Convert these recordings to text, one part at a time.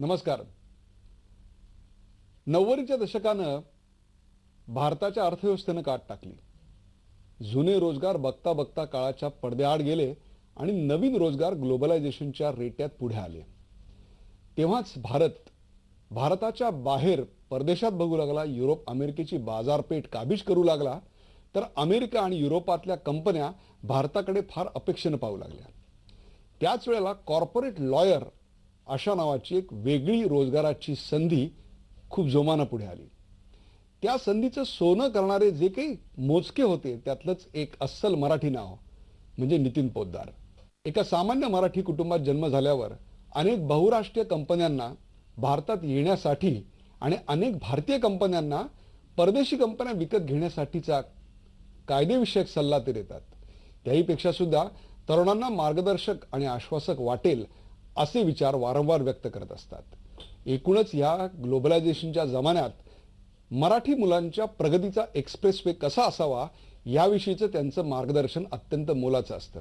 नमस्कार. 90च्या दशकानं भारताच्या अर्थव्यवस्थेनं काट टाकली. जुने रोजगार बघता बघता काळाच्या पडद्याआड गेले आणि नवीन रोजगार ग्लोबलायझेशनच्या रेट्यात पुढे आले. तेव्हाच भारताच्या बाहेर परदेशात बघू लागला. युरोप अमेरिकेची बाजारपेठ काबीज करू लागला. तर अमेरिका आणि युरोपातल्या कंपन्या भारताकडे फार अपेक्षेनं पाहू लागल्या. त्याच वेळेला कॉर्पोरेट लॉयर अशा नावाची एक वेगळी रोजगाराची संधी खूप जोमानं पुढे आली. त्या संधीचं सोनं करणारे जे काही मोजके होते त्यातलंच एक अस्सल मराठी नाव म्हणजे नितीन पोद्दार. एका सामान्य मराठी कुटुंबात जन्म झाल्यावर अनेक बहुराष्ट्रीय कंपन्यांना भारतात येण्यासाठी आणि अनेक भारतीय कंपन्यांना परदेशी कंपन्या विकत घेण्यासाठीचा कायदेविषयक सल्ला ते देतात. त्याहीपेक्षा सुद्धा तरुणांना मार्गदर्शक आणि आश्वासक वाटेल असे विचार वारंवार व्यक्त करत असतात. एकूणच या ग्लोबलायझेशनच्या जमान्यात मराठी मुलांच्या प्रगतीचा एक्सप्रेसवे कसा असावा याविषयीचं त्यांचं मार्गदर्शन अत्यंत मोलाचं असतं.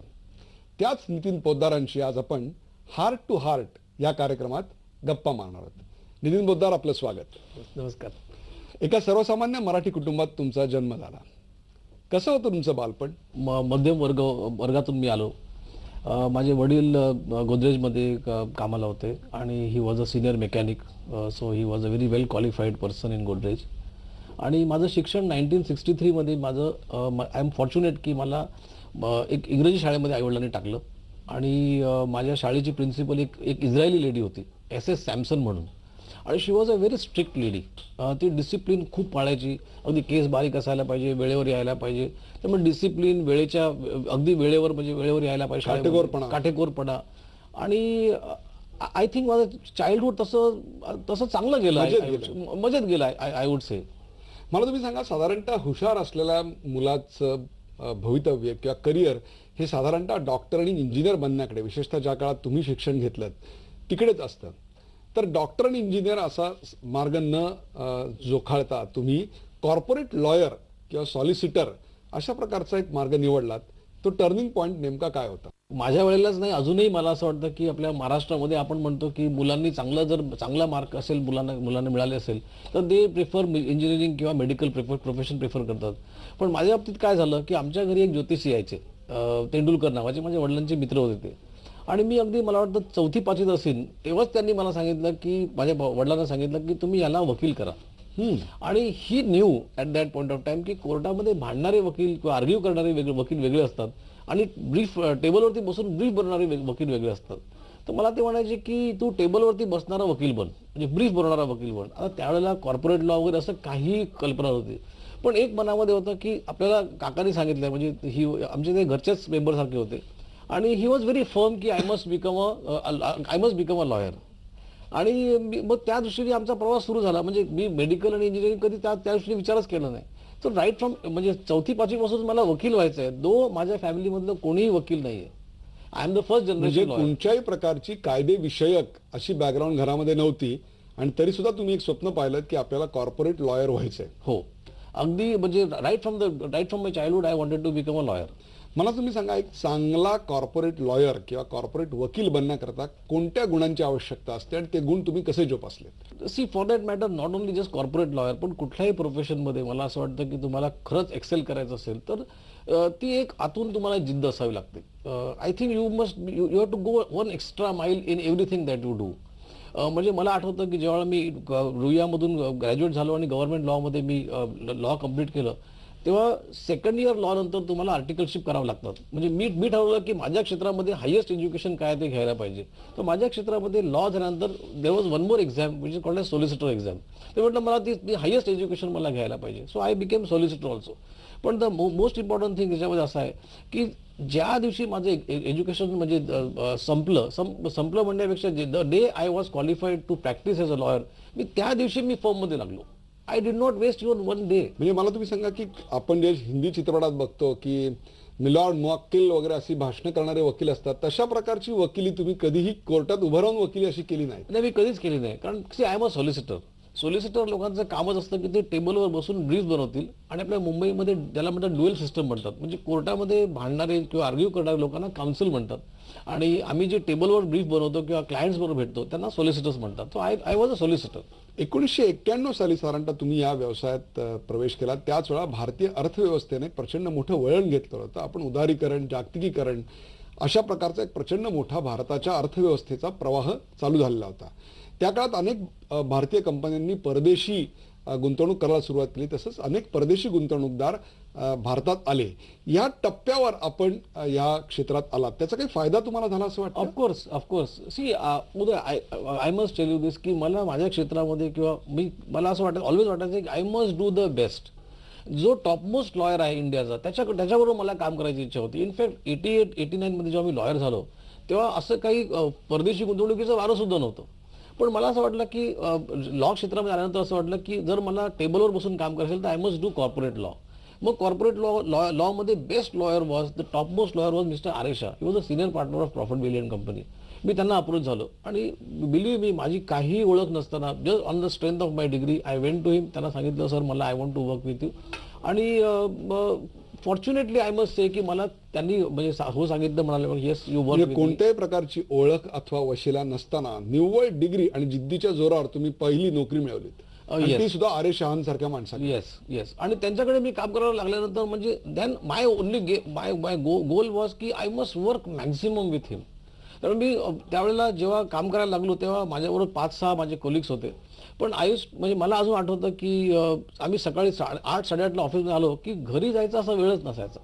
त्याच नितीन पोद्दारांशी आज आपण हार्ट टू हार्ट या कार्यक्रमात गप्पा मारणार आहोत. नितीन पोद्दार, आपलं स्वागत. नमस्कार. एका सर्वसामान्य मराठी कुटुंबात तुमचा जन्म झाला. कसं होतं तुमचं बालपण? मध्यम वर्गातून मी आलो. माझे वडील गोदरेजमध्ये कामाला होते आणि ही was a senior mechanic. So he was a very well qualified person in Godrej. आणि माझं शिक्षण 1963 मध्ये आय एम फॉर्च्युनेट की मला एक इंग्रजी शाळेमध्ये आईवडिलांनी टाकलं. आणि माझ्या शाळेची प्रिन्सिपल एक इस्रायली लेडी होती, SS सॅमसन म्हणून. आणि she was a very strict lady. ती डिसिप्लिन खूप पाळायची. अगदी केस बारीक असायला पाहिजे, वेळेवर यायला पाहिजे. त्यामुळे डिसिप्लिन, वेळेच्या अगदी वेळेवर म्हणजे वेळेवर यायला पाहिजे, काटेकोरपणा. आणि आय थिंक माझं चाइल्डहुड तसं चांगलं गेलं, मजेत गेलं आय वुड से. मला तुम्ही सांगा, साधारणतः हुशार असलेल्या मुलाचं भवितव्य किंवा करिअर हे साधारणतः डॉक्टर आणि इंजिनियर बनण्याकडे, विशेषतः ज्या काळात तुम्ही शिक्षण घेतलं तिकडेच असतं. तर डॉक्टर आणि इंजिनियर असा मार्ग न जोखाळता तुम्ही कॉर्पोरेट लॉयर किंवा सॉलिसिटर अशा प्रकारचा एक मार्ग निवडलात. तो टर्निंग पॉईंट नेमका काय होता? माझ्या वेळेलाच नाही, अजूनही मला असं वाटतं की आपल्या महाराष्ट्रामध्ये आपण म्हणतो की मुलांनी चांगला मार्क असेल, मुलांना मिळाले असेल तर ते प्रिफर इंजिनिअरिंग किंवा मेडिकल प्रोफेशन प्रिफर करतात. पण माझ्या बाबतीत काय झालं की आमच्या घरी एक ज्योतिषी यायचे, तेंडुलकर नावाचे, माझ्या वडिलांचे मित्र होते ते. आणि मी अगदी, मला वाटतं 4थी-5वीत असेल तेव्हाच त्यांनी मला सांगितलं की, माझ्या वडिलांना सांगितलं की तुम्ही याला वकील करा. आणि he knew at that point of time की कोर्टामध्ये भांडणारे वकील किंवा आर्ग्यू करणारे वकील वेगळे असतात आणि टेबलवरती बसून ब्रीफ बनवणारे वकील वेगळे असतात. तर मला ते म्हणायचे की तू टेबलवरती बसणारा वकील बन, म्हणजे ब्रीफ बनवणारा वकील बन. आता त्यावेळेला कॉर्पोरेट लॉ वगैरे असं काही कल्पना होती. पण एक मनामध्ये होतं की आपल्याला काकांनी सांगितलं, म्हणजे ही आमचे ते घरचेच मेंबरसारखे होते. आणि ही वॉज व्हेरी फर्म की I must become a lawyer. आणि मग त्या दृष्टीने आमचा प्रवास सुरू झाला. म्हणजे मी मेडिकल आणि इंजिनिअरिंग कधी त्या दृष्टीने विचारच केला नाही. तर राईट फ्रॉम म्हणजे 4थी-5वी पासून मला वकील व्हायचं आहे. दो माझ्या फॅमिलीमधलं कोणीही वकील नाहीये. I am the first generation. कोणत्याही प्रकारची कायदेविषयक अशी बॅकग्राऊंड घरामध्ये नव्हती आणि तरी सुद्धा तुम्ही एक स्वप्न पाहिलं की आपल्याला कॉर्पोरेट लॉयर व्हायचंय. हो, अगदी म्हणजे right from my childhood I wanted to become a lawyer. मला तुम्ही सांगा, एक चांगला कॉर्पोरेट लॉयर किंवा कॉर्पोरेट वकील बनण्याकरता कोणत्या गुणांची आवश्यकता असते आणि ते गुण तुम्ही कसे जोपासले? See, for that matter not only just corporate lawyer, पण कुठल्याही प्रोफेशनमध्ये मला असं वाटतं की तुम्हाला खरंच एक्सेल करायचं असेल तर ती एक आतून तुम्हाला जिद्द असावी लागते. I think you have to go one extra mile in everything that you do. म्हणजे मला आठवतं की जेव्हा मी रुईयामधून ग्रॅज्युएट झालो आणि गव्हर्नमेंट लॉमध्ये मी लॉ कम्प्लीट केलं, तेव्हा सेकंड इयर लॉ नंतर तुम्हाला आर्टिकलशिप करावं लागतात. म्हणजे मी ठरवलं की माझ्या क्षेत्रामध्ये हायेस्ट एज्युकेशन काय ते घ्यायला पाहिजे. तर माझ्या क्षेत्रामध्ये लॉ झाल्यानंतर there was one more exam which is called as solicitor exam. ते म्हटलं मला ती हायेस्ट एज्युकेशन मला घ्यायला पाहिजे. So I became solicitor also. पण द मोस्ट इम्पॉर्टंट थिंग त्याच्यामध्ये असं आहे की ज्या दिवशी माझं एज्युकेशन म्हणजे संपलं म्हणण्यापेक्षा the day I was qualified to practise as a lawyer, मी त्या दिवशी मी फॉर्ममध्ये लागलो. I did not waste your one day. म्हणजे मला तुम्ही सांगा की आपण जे हिंदी चित्रपटात बघतो की मिलॉर्ड मुवक्किल वगैरे अशी भाषणं करणारे वकील असतात, तशा प्रकारची वकिली तुम्ही कधीही कोर्टात उभं राहून वकिली अशी केली नाही? नाही, मी कधीच केली नाही. कारण I am a solicitor. Solicitor लोकांचं कामच असतं की ते टेबलवर बसून ब्रीफ बनवतील आणि आपल्या मुंबईमध्ये ज्याला म्हणतात ड्युएल सिस्टम म्हणतात, म्हणजे कोर्टामध्ये भांडणारे किंवा आर्ग्यू करणारे लोकांना काउन्सिल म्हणतात आणि आम्ही जे टेबलवर ब्रीफ बनवतो किंवा क्लायंट्स बरोबर भेटतो त्यांना सोलिसिटर्स म्हणतात. So I was a solicitor. 1991 साली साधारणतः तुम्ही या व्यवसायात प्रवेश केला. त्याच वेळा भारतीय अर्थव्यवस्थेने प्रचंड मोठं वळण घेतलं होतं. आपण उदारीकरण, जागतिकीकरण अशा प्रकारचा एक प्रचंड मोठा भारताच्या अर्थव्यवस्थेचा प्रवाह चालू झालेला होता. त्या काळात अनेक भारतीय कंपन्यांनी परदेशी गुंतवणूक करायला सुरुवात केली. तसंच अनेक परदेशी गुंतवणूकदार भारतात आले. या टप्प्यावर आपण या क्षेत्रात आलात, त्याचा काही फायदा तुम्हाला झाला असं वाटतं? Of course see Uday, I must tell you this की मला माझ्या क्षेत्रामध्ये किंवा मला असं वाटतं, ऑलवेज वाटायचं की I must do the best. जो टॉपमोस्ट लॉयर आहे इंडियाचा त्याच्याबरोबर मला काम करायची इच्छा होती. इनफॅक्ट 88-89 मध्ये जेव्हा मी लॉयर झालो तेव्हा असं काही परदेशी गुंतवणुकीचं वारं सुद्धा नव्हतं. पण मला असं वाटलं की लॉ क्षेत्रामध्ये आल्यानंतर असं वाटलं की जर मला टेबलवर बसून काम करायचं तर I must do corporate law. मग कॉर्पोरेट लॉ मध्ये best lawyer was the topmost lawyer was mister Aresha. He was a senior partner of profit billion company. मी त्यांना अप्रोच झालो आणि बिलीव्ह मी, माझी काही ओळख नसताना just on the strength of my degree I went to him. त्यांना सांगितलं सर मला I want to work with you. आणि फॉर्च्युनेटली आय मस्ट से की मला त्यांनी म्हणजे हो सांगितलं, म्हणाले येस यू वर्क. म्हणजे कोणत्याही प्रकारची ओळख अथवा वशिला नसताना निव्वळ डिग्री आणि जिद्दीच्या जोरावर तुम्ही पहिली नोकरी मिळवलीत. आणि ती सुद्धा आरे शहांसारख्या माणसाने. येस. आणि त्यांच्याकडे मी काम करायला लागल्यानंतर म्हणजे then my only my goal was की I must work maximum with him. कारण मी त्यावेळेला जेव्हा काम करायला लागलो तेव्हा माझ्याबरोबर 5-6 माझे कोलिग्स होते. पण म्हणजे मला अजून आठवतं की आम्ही सकाळी 8-8:30ला ऑफिसमध्ये आलो की घरी जायचा असा वेळच नसायचा.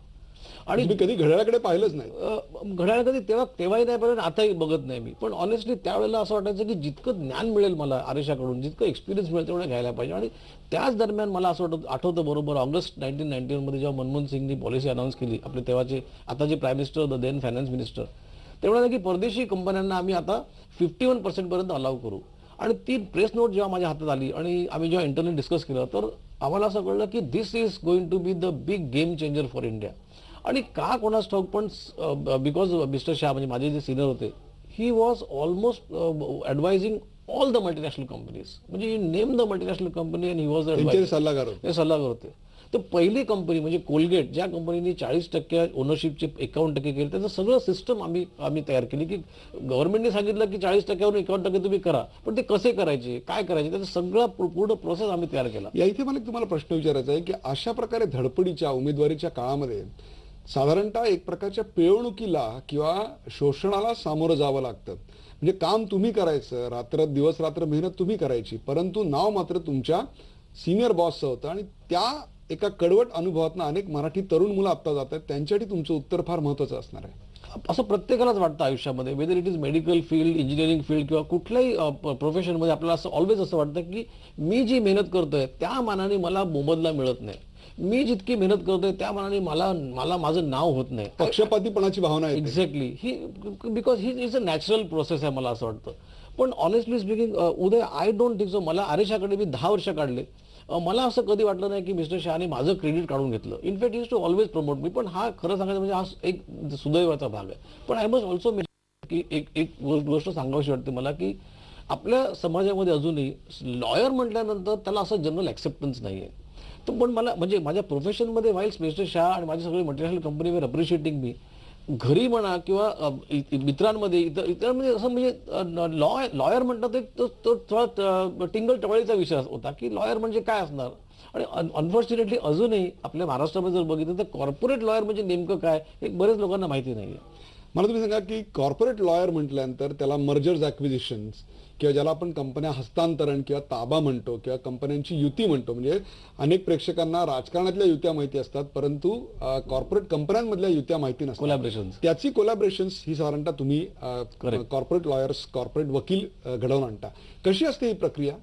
आणि तुम्ही कधी घड्याळाकडे पाहिलंच नाही? घड्याळ कधी तेव्हाही नाही पाहिलं, आताही बघत नाही मी. पण ऑनेस्टली त्यावेळेला असं वाटायचं की जितकं ज्ञान मिळेल मला आरेशाकडून, जितकं एक्सपिरियन्स मिळेल तेवढं घ्यायला पाहिजे. आणि त्याच दरम्यान मला असं आठवतं बरोबर ऑगस्ट 1991 मध्ये जेव्हा मनमोहन सिंगनी पॉलिसी अनाऊन्स केली, आपले तेव्हाचे आताचे prime minister, the then finance minister, ते म्हणाले की परदेशी कंपन्यांना आम्ही आता 51% पर्यंत अलाव करू. आणि ती प्रेस नोट जेव्हा माझ्या हातात आली आणि आम्ही जेव्हा इंटरनेट डिस्कस केलं तर आम्हाला असं कळलं की this is going to be the big game changer for India. आणि का कोणास ठाऊक, पण बिकॉज मिस्टर शाह म्हणजे माझे जे सिनियर होते, he was almost advising all the multinational companies. म्हणजे name the multinational company and he was सल्लागार होते. तर पहिली कंपनी म्हणजे कोलगेट, ज्या कंपनीने 40% ओनरशिपचे 51% केले, त्याचं सगळं सिस्टम आम्ही तयार केली की गव्हर्नमेंटने सांगितलं की 40%वरून 51% तुम्ही करा, पण ते कसे करायचे, काय करायचे, त्याचा सगळा पूर्ण प्रोसेस आम्ही तयार केला. या इथे मला तुम्हाला प्रश्न विचारायचा आहे की अशा प्रकारे धडपडीच्या उमेदवारीच्या काळामध्ये साधारणतः एक प्रकारच्या पिळवणुकीला किंवा शोषणाला सामोरं जावं लागतं. म्हणजे काम तुम्ही करायचं, दिवस रात्र मेहनत तुम्ही करायची, परंतु नाव मात्र तुमच्या सिनियर बॉसचं होतं. आणि त्या एका कडवट अनुभवातून अनेक मराठी तरुण मुलं आता जात आहेत, त्यांच्यासाठी तुमचं उत्तर फार महत्वाचं असणार आहे. असं प्रत्येकालाच वाटतं आयुष्यामध्ये, whether it is medical field, engineering field किंवा कुठल्याही प्रोफेशनमध्ये आपल्याला असं ऑलवेज असं वाटतं की मी जी मेहनत करतोय त्या मानाने मला मोबदला मिळत नाही, मी जितकी मेहनत करतोय त्या मानाने मला माझं नाव होत नाही. पक्षपातीपणाची भावना आहे. Exactly. He because he is a natural process आहे मला असं वाटतं. पण honestly speaking Uday, I don't think so. मला आरेशाकडे मी 10 वर्ष काढले, मला असं कधी वाटलं नाही की मिस्टर शहाने माझं क्रेडिट काढून घेतलं. In fact use to always promote me. पण हा खरं सांगायचं म्हणजे हा एक सुदैवाचा भाग आहे. पण आय मस्ट ऑल्सो की एक गोष्ट सांगावीशी वाटते मला की आपल्या समाजामध्ये अजूनही लॉयर म्हटल्यानंतर त्याला असं जनरल ॲक्सेप्टन्स नाही आहे. पण मला म्हणजे माझ्या प्रोफेशनमध्ये व्हाईल्स मिस्टर शाह आणि माझी सगळी मल्टीनॅशनल कंपनीवर अप्रिशिएटिंग मी, घरी म्हणा किंवा मित्रांमध्ये इतर म्हणजे असं म्हणजे लॉयर म्हणतात तो थोडा टिंगल टवाळीचा विषय होता की लॉयर म्हणजे काय असणार. आणि अनफॉर्च्युनेटली अजूनही आपल्या महाराष्ट्रामध्ये जर बघितलं तर कॉर्पोरेट लॉयर म्हणजे नेमकं काय हे बरेच लोकांना माहिती नाही आहे. मला तुम्ही सांगा की कॉर्पोरेट लॉयर म्हटल्यानंतर त्याला मर्जर्स ॲक्विजिशन्स किंवा ज्याला आपण कंपन्या हस्तांतरण किंवा ताबा म्हणतो किंवा कंपन्यांची युती म्हणतो, म्हणजे अनेक प्रेक्षकांना राजकारणातल्या युत्या माहिती असतात परंतु कॉर्पोरेट कंपन्यांमधल्या युत्या माहिती नसतात. कोलॅबरेशन्स, त्याची कोलॅबरेशन्स ही साधारणतः तुम्ही कॉर्पोरेट लॉयर्स, कॉर्पोरेट वकील घडवून आणता. कशी असते ही प्रक्रिया?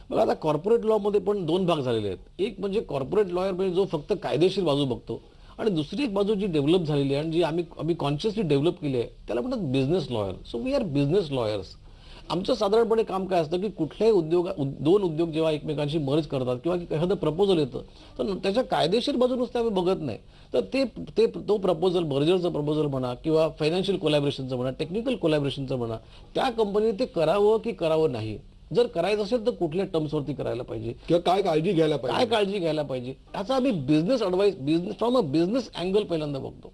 बघा, आता कॉर्पोरेट लॉमध्ये पण 2 भाग झालेले आहेत. एक म्हणजे कॉर्पोरेट लॉयर म्हणजे जो फक्त कायदेशीर बाजू बघतो, आणि दुसरी एक बाजू जी डेव्हलप झालेली आहे आणि जी आम्ही कॉन्शियसली डेव्हलप केली आहे त्याला म्हणतात business lawyer. So we are business lawyers. आमचं साधारणपणे काम काय असतं की कुठल्याही दोन उद्योग जेव्हा एकमेकांशी मर्ज करतात किंवा एखादं प्रपोजल येतं तर त्याच्या कायदेशीर बाजू नुसतं आम्ही बघत नाही, तर तो प्रपोजल, मर्जरचं प्रपोजल म्हणा किंवा फायनान्शियल कोलॅबरेशनचं म्हणा, टेक्निकल कोलॅबरेशनचं म्हणा, त्या कंपनीने ते करावं की करावं नाही जर करायचं असेल तर कुठल्या टर्म्सवरती करायला पाहिजे, किंवा काय काळजी घ्यायला काय पाहिजे. काळजी घ्यायला पाहिजे, याचा आम्ही business advice from a business angle पहिल्यांदा बघतो.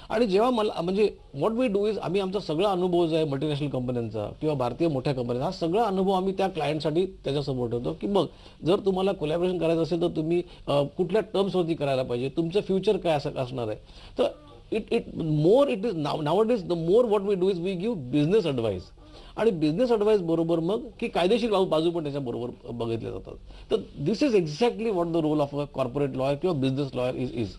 आणि जेव्हा मला म्हणजे व्हॉट वी डू इज आम्ही आमचा सगळा अनुभव जो आहे मल्टीनॅशनल कंपन्यांचा किंवा भारतीय मोठ्या कंपन्यांचा, हा सगळा अनुभव आम्ही त्या क्लायंटसाठी त्याच्यासमोर ठेवतो की बघ, जर तुम्हाला कोलॅबोरेशन करायचं असेल तर तुम्ही कुठल्या टर्म्सवरती करायला पाहिजे, तुमचं फ्युचर काय असणार आहे. तर it is nowadays the more what we do is we give business advice. आणि बिझनेस ॲडवाईस बरोबर मग की कायदेशीर बाजू पण त्याच्याबरोबर बघितल्या जातात. तर this is exactly what the role of a corporate lawyer किंवा बिझनेस लॉयर इज.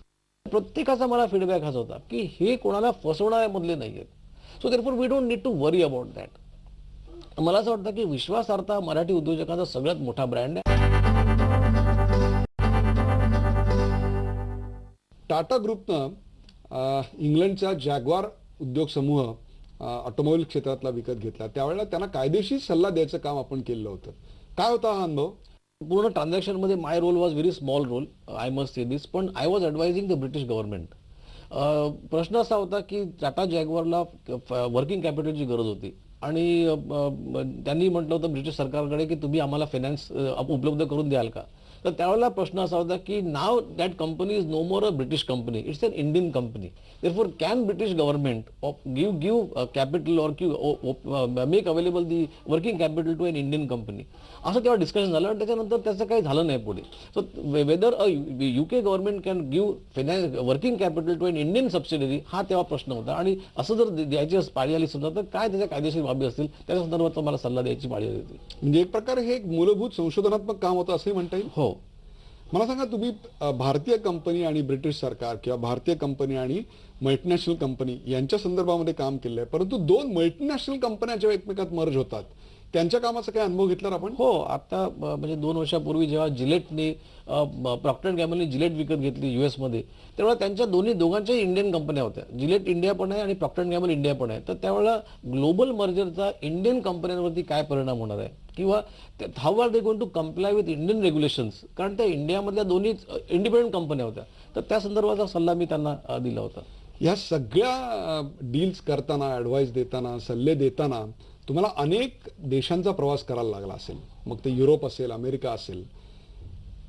प्रत्येकाचा मला फीडबॅक हाच होता की हे कोणाला फसवण्यामधले नाही आहेत. So therefore we don't need to worry about that. मला असं वाटतं की विश्वासार्हता मराठी उद्योजकांचा सगळ्यात मोठा ब्रँड आहे. टाटा ग्रुपनं इंग्लंडचा जॅग्वार उद्योग समूह ऑटोमोबाईल क्षेत्रातला विकत घेतला. त्यावेळेला त्यांना कायदेशीर सल्ला द्यायचं काम आपण केलं होतं. काय होता हा अनुभव? पूर्ण ट्रान्झॅक्शनमध्ये my role was very small role, I must say this, पण I was advising the British government. प्रश्न असा होता की टाटा जॅग्वारला वर्किंग कॅपिटलची गरज होती आणि त्यांनी म्हटलं होतं ब्रिटिश सरकारकडे की तुम्ही आम्हाला फायनान्स उपलब्ध करून द्याल का. तर त्यावेळेला प्रश्न असा होता की now that company is no more a British company, it's an Indian company. Therefore can British government give capital or make available the working capital to an Indian company, असं तेव्हा डिस्कशन झालं. आणि त्याच्यानंतर त्याचं काही झालं नाही पुढे. So whether a UK government can give finance working capital to an Indian subsidiary, हा तेव्हा प्रश्न होता. आणि असं जर द्यायची पाळी आली समजा तर काय त्याच्या कायदेशीर बाबी असतील त्याच्या संदर्भात मला सल्ला द्यायची पाळी आली होती. म्हणजे एक प्रकारे हे एक मूलभूत संशोधनात्मक काम होतं असंही म्हणता येईल. हो. मला सांगा, तुम्ही भारतीय कंपनी आणि ब्रिटिश सरकार किंवा भारतीय कंपनी आणि मल्टीनॅशनल कंपनी यांच्या संदर्भामध्ये काम केलंय, परंतु दोन मल्टीनॅशनल कंपन्या जेव्हा एकमेकात मर्ज होतात त्यांच्या कामाचा काय अनुभव घेतला आपण? हो, आता म्हणजे 2 वर्षापूर्वी जेव्हा जिलेटने प्रॉक्टर अँड गॅमलने जिलेट विकत घेतली US मध्ये, तेव्हा त्यांच्या दोघांच्याही इंडियन कंपन्या होत्या. जिलेट इंडिया पण आहे आणि प्रॉक्टर अँड गॅमल इंडिया पण आहे. तर त्यावेळेला ग्लोबल मर्जरचा इंडियन कंपन्यांवरती काय परिणाम होणार आहे किंवा how are they going to comply with Indian regulations, कारण त्या इंडियामधल्या दोन्ही इंडिपेंडंट कंपन्या होत्या. तर त्या संदर्भाचा सल्ला मी त्यांना दिला होता. या सगळ्या डील्स करताना, ॲडवाईस देताना, सल्ले देताना तुम्हाला अनेक देशांचा प्रवास करायला लागला असेल, मग ते युरोप असेल, अमेरिका असेल.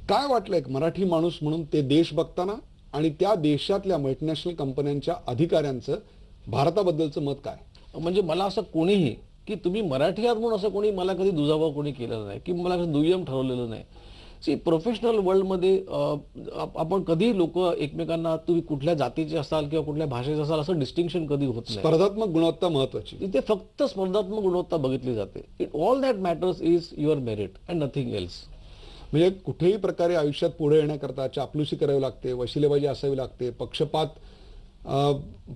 काय वाटलं एक मराठी माणूस म्हणून ते देश बघताना आणि त्या देशातल्या मल्टीनॅशनल कंपन्यांच्या अधिकाऱ्यांचं भारताबद्दलचं मत काय? म्हणजे मला असं कोणीही की तुम्ही मराठी आहात म्हणून असं कोणी मला कधी दुजाभाव कोणी केलेला नाही की मला कसं दुय्यम ठरवलेलं नाही. सी प्रोफेशनल वर्ल्डमध्ये आपण कधी लोक एकमेकांना तुम्ही कुठल्या जातीचे असाल किंवा कुठल्या भाषेचे असाल असं डिस्टिंक्शन कधी होत नाही. स्पर्धात्मक गुणवत्ता महत्वाची. तिथे फक्त स्पर्धात्मक गुणवत्ता बघितली जाते. It all that matters is your merit and nothing else. म्हणजे कुठेही प्रकारे आयुष्यात पुढे येण्याकरता चापलुसी करावी लागते, वशिलेबाजी असावी लागते,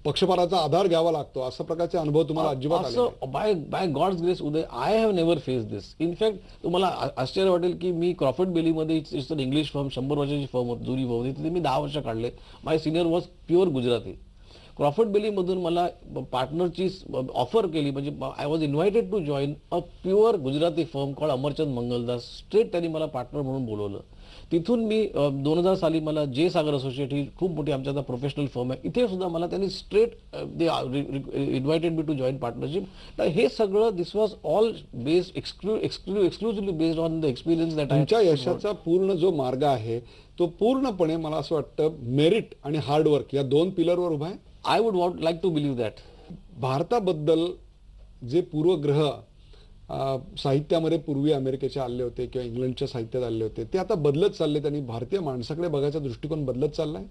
पक्षपाताचा आधार घ्यावा लागतो, अशा प्रकारचे अनुभव तुम्हाला अजिबात आले नाही? By God's grace Uday, I have never face this. In fact तुम्हाला आश्चर्य वाटेल की मी क्रॉफर्ड बेलीमध्ये, इट्स अन इंग्लिश फर्म, 100 वर्षाची फर्म होती, जुनी फर्म होती, तिथे मी 10 वर्ष काढले. My senior was pure Gujarati. Crawford बेलीमधून मला पार्टनरची ऑफर केली, म्हणजे I was invited to join a pure Gujarati firm called Amarchand Mangaldas. Straight त्यांनी मला पार्टनर म्हणून बोलवलं. तिथून मी 2000 साली मला जे सागर असोसिएट ही खूप मोठी आमच्या प्रोफेशनल फर्म आहे, इथे सुद्धा मला त्यांनी straight they invited me to join partnership. तर हे सगळं this was all based exclusively based on the experience that. तुमच्या यशाचा पूर्ण जो मार्ग आहे तो पूर्णपणे मला असं वाटतं मेरिट आणि हार्डवर्क या 2 पिलरवर उभा आहे. I would like to believe that. भारताबद्दल जे पूर्वग्रह साहित्यामध्ये पूर्वी अमेरिकेचे आले होते किंवा इंग्लंडच्या साहित्यात आले होते, ते आता बदलत चाललेत आणि भारतीय माणसाकडे बघायचा दृष्टिकोन बदलत चाललाय.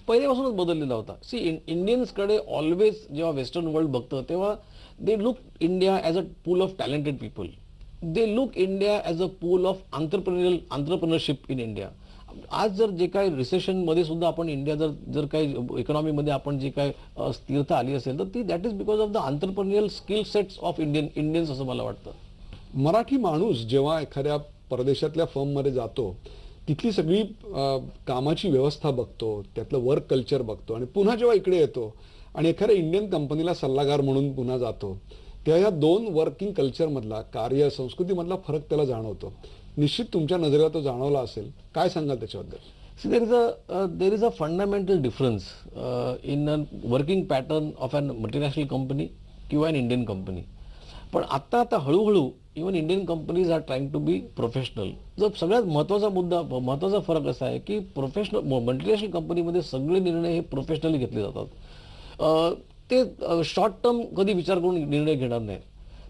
पहिल्यापासूनच बदललेला होता. सी इंडियन्सकडे ऑलवेज जेव्हा वेस्टर्न वर्ल्ड बघतं तेव्हा they look India as a pool of talented people. They look India as a pool of entrepreneurship in India. आज जर जे काही रिसेशनमध्ये सुद्धा आपण इंडिया जर काही इकॉनॉमीमध्ये आपण जे काही स्थिरता आली असेल तर ती that is because of the entrepreneurial skill sets of Indians असं मला वाटतं. मराठी माणूस जेव्हा एखाद्या परदेशातल्या फर्ममध्ये जातो, तिथली सगळी कामाची व्यवस्था बघतो, त्यातलं वर्क कल्चर बघतो आणि पुन्हा जेव्हा इकडे येतो आणि एखाद्या इंडियन कंपनीला सल्लागार म्हणून पुन्हा जातो, तेव्हा या 2 वर्किंग कल्चरमधला, कार्य संस्कृतीमधला फरक त्याला जाणवतो. निश्चित तुमच्या नजरेला तो जाणवला असेल. काय सांगाल त्याच्याबद्दल? See, there is a fundamental difference in a working pattern of an multinational company किंवा an Indian company. पण आता हळूहळू even Indian companies are trying to be professional. जो सगळ्यात महत्त्वाचा फरक असा आहे की प्रोफेशनल मल्टीनॅशनल कंपनीमध्ये सगळे निर्णय हे प्रोफेशनली घेतले जातात. ते शॉर्ट टर्म कधी विचार करून निर्णय घेणार नाहीत.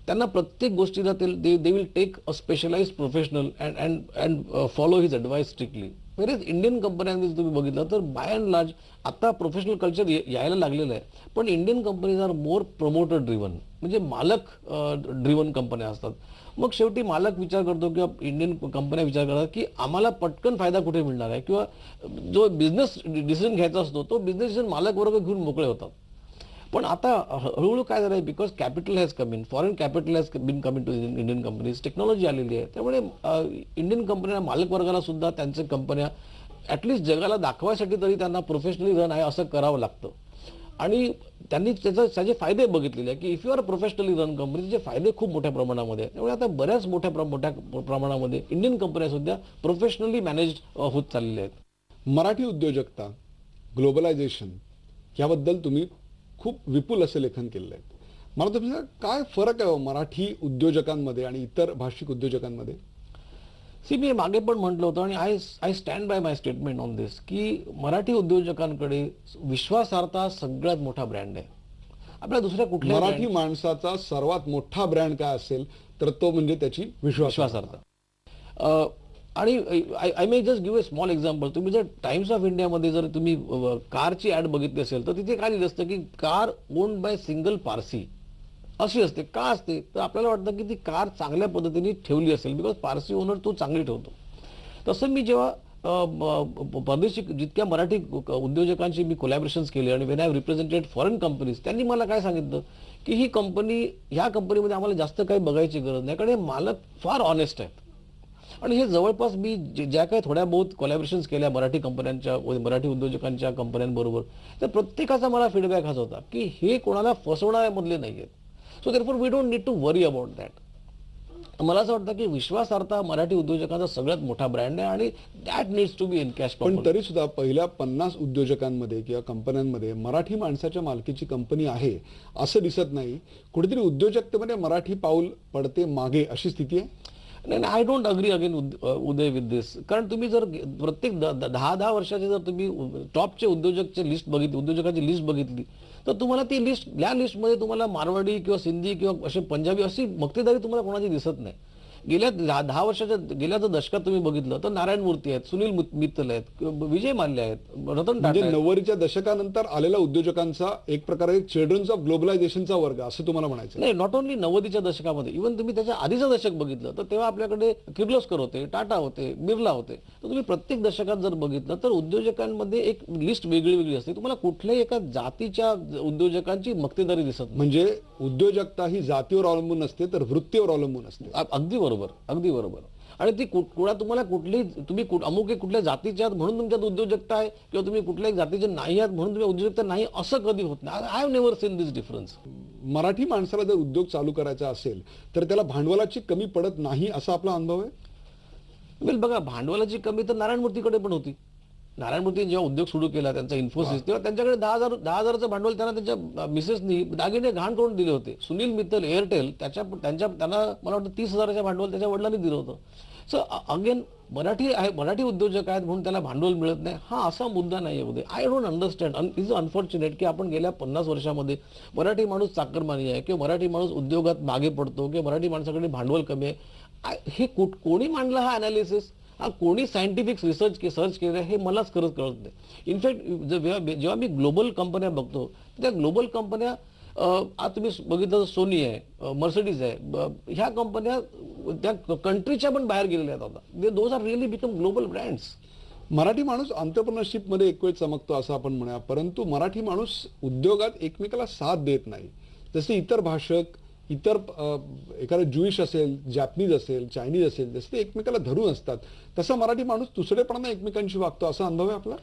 त्यांना प्रत्येक गोष्टीला they will take a specialised professional and follow his advice strictly. Whereas Indian कंपन्यांमध्ये तुम्ही बघितलं तर बाय अँड लार्ज आता प्रोफेशनल कल्चर यायला लागलेलं आहे. पण Indian companies are more promoter driven, म्हणजे मालक ड्रिव्हन कंपन्या असतात. मग शेवटी मालक विचार करतो किंवा इंडियन कंपन्या विचार करतात की आम्हाला पटकन फायदा कुठे मिळणार आहे, किंवा जो बिझनेस डिसिजन घ्यायचा असतो तो बिझनेस डिसिजन मालक वर्ग घेऊन मोकळे होतात. पण आता हळूहळू काय झालं आहे, because capital has come in, foreign capital has been coming to Indian companies, technology आलेली आहे. त्यामुळे इंडियन कंपन्या मालक वर्गाला सुद्धा त्यांच्या कंपन्या ॲटलिस्ट जगाला दाखवायसाठी तरी त्यांना प्रोफेशनली रन आहे असं करावं लागतं. आणि त्यांनी त्याचे फायदे बघितलेले आहे की if you are professionally run company त्याचे फायदे खूप मोठ्या प्रमाणामध्ये आहेत. त्यामुळे आता बऱ्याच मोठ्या प्रमाणामध्ये इंडियन कंपन्या सुद्धा प्रोफेशनली मॅनेज्ड होत चाललेल्या आहेत. मराठी उद्योजकता, ग्लोबलायझेशन याबद्दल तुम्ही खूप विपुल असे लेखन केलेलं आहे. मला तुम्ही सांगा, काय फरक आहे मराठी उद्योजकांमध्ये आणि इतर भाषिक उद्योजकांमध्ये? मी मागे पण म्हटलं होतं आणि I stand by my statement on this की मराठी उद्योजकांकडे विश्वासार्हता सगळ्यात मोठा ब्रँड आहे. आपल्या दुसऱ्या कुठल्या मराठी माणसाचा सर्वात मोठा ब्रँड काय असेल तर तो म्हणजे त्याची विश्वासार्हता. आणि I may just give a small example. तुम्ही जर टाइम्स ऑफ इंडियामध्ये जर तुम्ही कारची ॲड बघितली असेल तर तिथे काय लिहिलं असतं की car owned by single Parsi अशी असते. का असते तर आपल्याला वाटतं की ती कार चांगल्या पद्धतीने ठेवली असेल, बिकॉज पारसी ओनर तो चांगली ठेवतो. तसं मी जेव्हा परदेशी जितक्या मराठी उद्योजकांशी मी कोलॅबरेशन्स केले आणि when I represented foreign companies, त्यांनी मला काय सांगितलं की ह्या कंपनीमध्ये आम्हाला जास्त काही बघायची गरज नाही, कारण हे मालक फार ऑनेस्ट आहेत. आणि हे जवळपास मी ज्या काही थोड्या बहुत कोलॅबरेशन्स केल्या मराठी कंपन्यांच्या, मराठी उद्योजकांच्या कंपन्यांबरोबर, तर प्रत्येकाचा मला फीडबॅक हाच होता की हे कोणाला फसवण्यामधले नाही आहेत. So therefore we don't need to worry about that. मला असं वाटतं की विश्वासार्हता मराठी उद्योजकांचा सगळ्यात मोठा ब्रँड आहे आणि that needs to be encash. पण तरी सुद्धा पहिल्या 50 उद्योजकांमध्ये किंवा कंपन्यांमध्ये मराठी माणसाच्या मालकीची कंपनी आहे असं दिसत नाही. कुठेतरी उद्योजकतेमध्ये मराठी पाऊल पडते मागे अशी स्थिती आहे. नाही, I don't agree again Uday with this. कारण तुम्ही जर प्रत्येक 10 वर्षाचे जर तुम्ही टॉपचे उद्योजकांची लिस्ट बघितली तर तुम्हाला ती लिस्ट, या लिस्टमध्ये तुम्हाला मारवाडी किंवा सिंधी किंवा असे पंजाबी अशी मक्तेदारी तुम्हाला कोणाची दिसत नाही. गेल्या 10 वर्षाच्या गेल्या दशकात तुम्ही बघितलं तर नारायण मूर्ती आहेत, सुनील मित्तल आहेत, विजय माल्ल्या आहेत, रतन टाटा आहेत. 90च्या दशकानंतर आलेल्या उद्योजकांचा एक प्रकारे चिल्ड्रन्स ऑफ ग्लोबलायझेशनचा वर्ग असं तुम्हाला म्हणायचं? नाही, नॉट ओन्ली 90च्या दशकामध्ये, इव्हन तुम्ही त्याच्या आधीचं दशक बघितलं तर तेव्हा आपल्याकडे किर्लोस्कर होते, टाटा होते, बिर्ला होते. तर तुम्ही प्रत्येक दशकात जर बघितलं तर उद्योजकांमध्ये एक लिस्ट वेगळी असते. तुम्हाला कुठल्याही एका जातीच्या उद्योजकांची मक्तेदारी दिसत नाही. म्हणजे उद्योजकता ही जातीवर अवलंबून असते तर वृत्तीवर अवलंबून असते. अगदी बरोबर. आणि ती तुम्हाला तुम्ही अमुक एक कुठल्या जातीच्या आहात म्हणून तुमच्यात उद्योजकता आहे, किंवा तुम्ही कुठल्याही जातीचे नाही आहात म्हणून तुम्ही उद्योजकता नाही, असं कधी होत नाही. I have never seen this difference. Marathi माणसाला जर उद्योग चालू करायचा असेल तर त्याला भांडवलाची कमी पडत नाही असा आपला अनुभव आहे? वेल बघा, भांडवलाची कमी तर नारायण मूर्तीकडे पण होती. नारायण मूर्ती जेव्हा उद्योग सुरू केला त्यांचा इन्फोसिस, तेव्हा त्यांच्याकडे 10,000चं भांडवल त्यांना त्यांच्या मिसेसनी दागिने घाण करून दिले होते. सुनील मित्तल एअरटेल त्यांना मला वाटतं 30,000चं भांडवल त्याच्या वडिलांनी दिलं होतं. सो अगेन मराठी उद्योजक आहेत म्हणून त्याला भांडवल मिळत नाही हा असा मुद्दा नाही आहे. I don't understand. Is unfortunate की आपण गेल्या 50 वर्षामध्ये मराठी माणूस चाकरमानी आहे किंवा मराठी माणूस उद्योगात मागे पडतो किंवा मराठी माणसाकडे भांडवल कमी आहे. हे कोणी मांडलं हा अनालिसिस? हा कोणी सायंटिफिक सर्च केलं हे मलाच खरंच कळत नाही. इनफॅक्ट जेव्हा मी ग्लोबल कंपन्या बघतो त्या ग्लोबल कंपन्या आज तुम्ही बघितलं तर सोनी आहे, मर्सिडीज आहे, ह्या कंपन्या त्या कंट्रीच्या पण बाहेर गेलेल्या आहेत आता. Those are really become global brands. Marathi माणूस एंटरप्रेन्योरशिपमध्ये एक वेळ चमकतो असं आपण म्हणूया, परंतु मराठी माणूस उद्योगात एकमेकाला साथ देत नाही. जसे इतर भाषक, इतर एखादं ज्युईश असेल, जॅपनीज असेल, चायनीज असेल, जसे ते एकमेकाला धरून असतात तसा मराठी माणूस दुसरेपणाने एकमेकांशी वागतो असा अनुभव आहे आपला?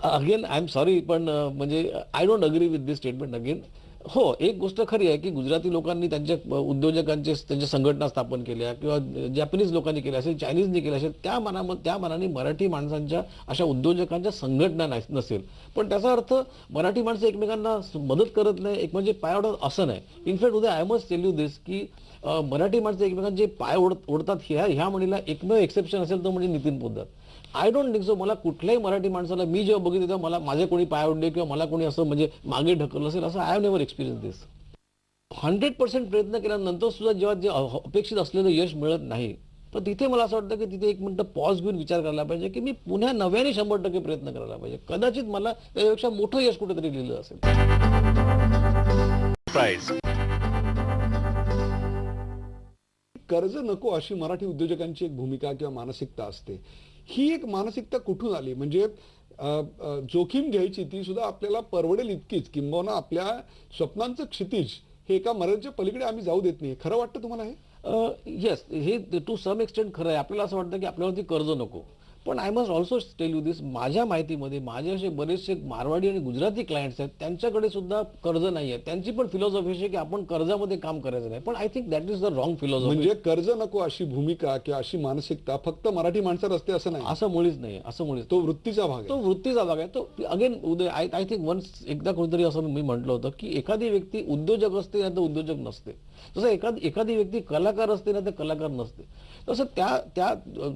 अगेन आय एम सॉरी, पण म्हणजे I don't agree with this statement. Again हो, एक गोष्ट खरी आहे की गुजराती लोकांनी त्यांच्या उद्योजकांचे त्यांच्या संघटना स्थापन केल्या किंवा जॅपनीज लोकांनी केल्या असेल, चायनीजनी केल्या असेल, त्या मानाने मराठी माणसांच्या अशा उद्योजकांच्या संघटना नसेल. पण त्याचा अर्थ मराठी माणसं एकमेकांना मदत करत नाही, एक म्हणजे पाय ओढत असं नाही. इनफॅक्ट उद्या I must tell you this की मराठी माणसं एकमेकांचे पाय ओढतात ह्या म्हणीला एकमेव एक्सेप्शन असेल तो म्हणजे Nitin Poddar. I don't think so. मला कुठल्याही मराठी माणसाला मी जेव्हा बघितलं तेव्हा मला माझे कोणी पाय ओढले किंवा मला कोणी असं म्हणजे मागे ढकललं असेल असं आय हॅव नेव्हर एक्सपिरियन्स दिस. 100% प्रयत्न केल्यानंतर सुद्धा जेव्हा जे अपेक्षित असलेलं यश मिळत नाही तर तिथे मला असं वाटतं की तिथे एक मिनिटं पॉज घेऊन विचार करायला पाहिजे की मी पुन्हा नव्याने 100% प्रयत्न करायला पाहिजे. कदाचित मला त्यापेक्षा मोठं यश कुठेतरी लिहिलं असेल. प्राइस. कर्ज नको अशी मराठी उद्योजकांची एक भूमिका किंवा मानसिकता असते. ही एक मानसिकता कुठून आली? म्हणजे जोखीम घ्यायची ती सुद्धा आपल्याला परवडेल इतकीच, किंबहुना आपल्या स्वप्नांचं क्षितिज हे एका मर्यादेच्या पलीकडे आम्ही जाऊ देत नाही. खरं वाटतं तुम्हाला हे? येस, हे टू सम एक्सटेंट खरं आहे. आपल्याला असं वाटतं की आपल्यावरती कर्ज नको. पण I must also tell you this, माझ्या माहितीमध्ये माझे असे बरेचसे मारवाडी आणि गुजराती क्लायंट्स आहेत, त्यांच्याकडे सुद्धा कर्ज नाही आहे. त्यांची पण फिलॉसॉफी आहे की आपण कर्जामध्ये काम करायचं नाही. पण I think that is the wrong philosophy. म्हणजे कर्ज नको अशी भूमिका किंवा अशी मानसिकता फक्त मराठी माणसात असते असं नाही. असं मुळीच नाही, असं मुळीच. तो वृत्तीचा भाग तो आहे. वृत्तीचा भाग आहे. तो again Uday I think once एकदा कोणीतरी असं मी म्हटलं होतं की एखादी व्यक्ती उद्योजक असते नाही तर उद्योजक नसते. तसं एखादी व्यक्ती कलाकार असते ना तर कलाकार नसते. तसं त्या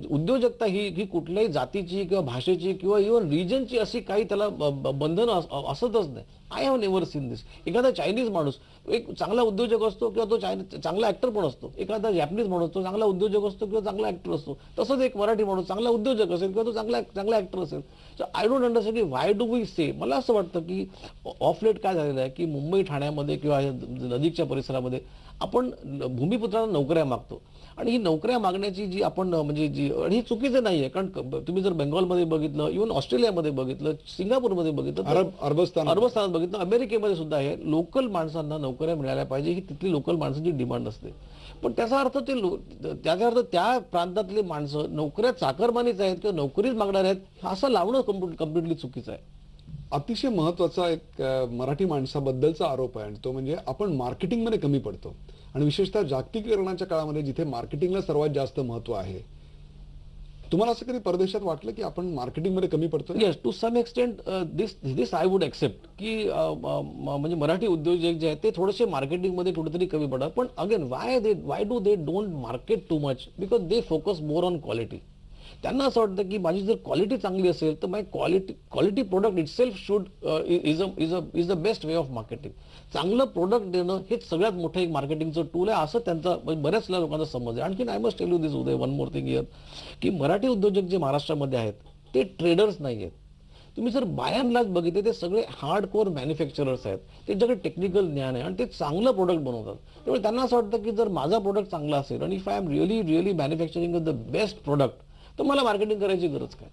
उद्योजकता ही कुठल्याही जातीची किंवा भाषेची किंवा इव्हन रिजनची अशी काही त्याला बंधन असतच नाही. I have never seen this. एखादा चायनीज माणूस एक चांगला उद्योजक असतो किंवा तो चांगला ऍक्टर पण असतो. एखादा जॅपनीज माणूस तो चांगला उद्योजक असतो किंवा चांगला ऍक्टर असतो. तसंच एक मराठी माणूस चांगला उद्योजक असेल किंवा तो चांगला ऍक्टर असेल. सो आय डोंट अंडरस्टँड की व्हाय डू वी से. मला असं वाटतं की ऑफ लेट काय झालेलं आहे की मुंबई ठाण्यामध्ये किंवा नजीकच्या परिसरामध्ये आपण भूमिपुत्रांना नोकऱ्या मागतो. आणि ही नोकऱ्या मागण्याची जी आपण म्हणजे आणि ही चुकीचं नाहीये. कारण तुम्ही जर बेंगॉलमध्ये बघितलं, इव्हन ऑस्ट्रेलियामध्ये बघितलं, सिंगापूरमध्ये बघितलं, अरबस्थानात बघितलं, अमेरिकेमध्ये सुद्धा आहे, लोकल माणसांना नोकऱ्या मिळाल्या पाहिजे ही तिथली लोकल माणसांची डिमांड असते. पण त्याचा अर्थ त्या प्रांतातले माणसं नोकऱ्या चाकरमानीच आहेत किंवा नोकरीच मागणार आहेत असं लावणं कम्प्लिटली चुकीचं आहे. अतिशय महत्वाचा एक मराठी माणसाबद्दलचा आरोप आहे आणि तो म्हणजे आपण मार्केटिंगमध्ये कमी पडतो. आणि विशेषतः जागतिकीकरणाच्या काळामध्ये जिथे मार्केटिंगला सर्वात जास्त महत्व आहे. तुम्हाला असं कधी परदेशात वाटलं की आपण मार्केटिंगमध्ये कमी पडतो? Yes, to some extent this I would accept की म्हणजे मराठी उद्योजक जे आहेत ते थोडेसे मार्केटिंगमध्ये कुठेतरी कमी पडतात. पण again why do they don't market too much? Because they focus more on quality. त्यांना असं वाटतं की माझी जर क्वालिटी चांगली असेल तर my quality product itself should is the best way of marketing. चांगलं प्रोडक्ट देणं हेच सगळ्यात मोठं एक मार्केटिंगचं टूल आहे असं त्यांचा बऱ्याच लोकांचा समज आहे. आणखी I must tell you this Uday, one more thing here, की मराठी उद्योजक जे महाराष्ट्रामध्ये आहेत ते ट्रेडर्स नाही आहेत. तुम्ही जर बाय अँड लार्ज बघितले ते सगळे हार्ड कोर मॅन्युफॅक्चरर्स आहेत. त्यांच्याकडे टेक्निकल ज्ञान आहे आणि ते चांगलं प्रोडक्ट बनवतात. त्यामुळे त्यांना असं वाटतं की जर माझा प्रोडक्ट चांगला असेल आणि if I am really manufacturing the best product तर मला मार्केटिंग करायची गरज काय?